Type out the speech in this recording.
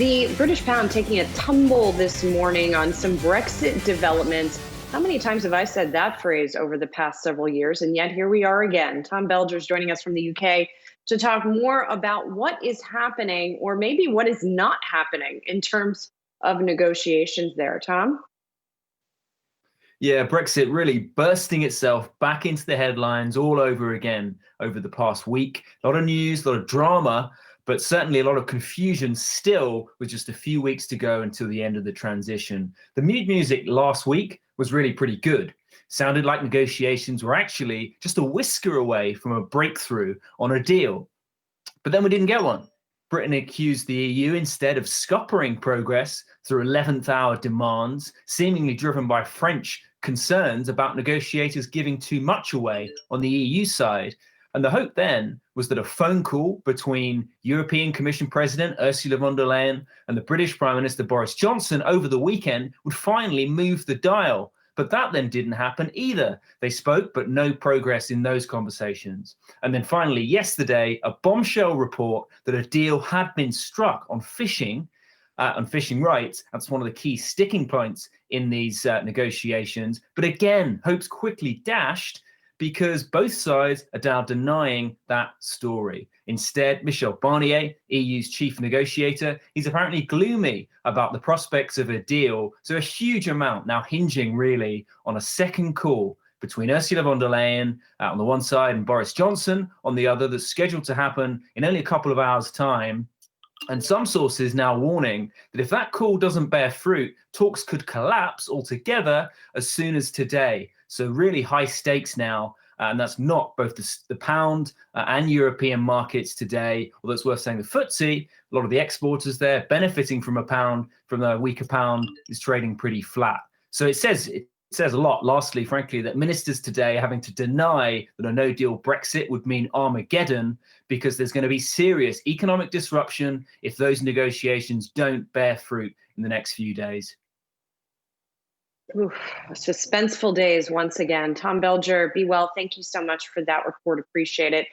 The British pound taking a tumble this morning on some Brexit developments. How many times have I said that phrase over the past several years? And yet here we are again. Tom Belger is joining us from the UK to talk more about what is happening, or maybe what is not happening in terms of negotiations there. Tom? Yeah, Brexit really bursting itself back into the headlines all over again over the past week. A lot of news, a lot of drama, but certainly a lot of confusion still with just a few weeks to go until the end of the transition. The mood music last week was really pretty good. Sounded like negotiations were actually just a whisker away from a breakthrough on a deal. But then we didn't get one. Britain accused the EU instead of scuppering progress through 11th hour demands, seemingly driven by French concerns about negotiators giving too much away on the EU side. And the hope then was that a phone call between European Commission President Ursula von der Leyen and the British Prime Minister Boris Johnson over the weekend would finally move the dial. But that then didn't happen either. They spoke, but no progress in those conversations. And then finally, yesterday, a bombshell report that a deal had been struck on fishing rights. That's one of the key sticking points in these negotiations. But again, hopes quickly dashed because both sides are now denying that story. Instead, Michel Barnier, EU's chief negotiator, he's apparently gloomy about the prospects of a deal. So a huge amount now hinging really on a second call between Ursula von der Leyen on the one side and Boris Johnson on the other, that's scheduled to happen in only a couple of hours' time. And some sources now warning that if that call doesn't bear fruit, talks could collapse altogether as soon as today. So really high stakes now. And that's not both the pound and European markets today. Although it's worth saying the FTSE, a lot of the exporters there benefiting from a weaker pound, is trading pretty flat. So it says a lot, lastly, frankly, that ministers today are having to deny that a no-deal Brexit would mean Armageddon, because there's going to be serious economic disruption if those negotiations don't bear fruit in the next few days. Oof, suspenseful days once again. Tom Belger, be well. Thank you so much for that report. Appreciate it.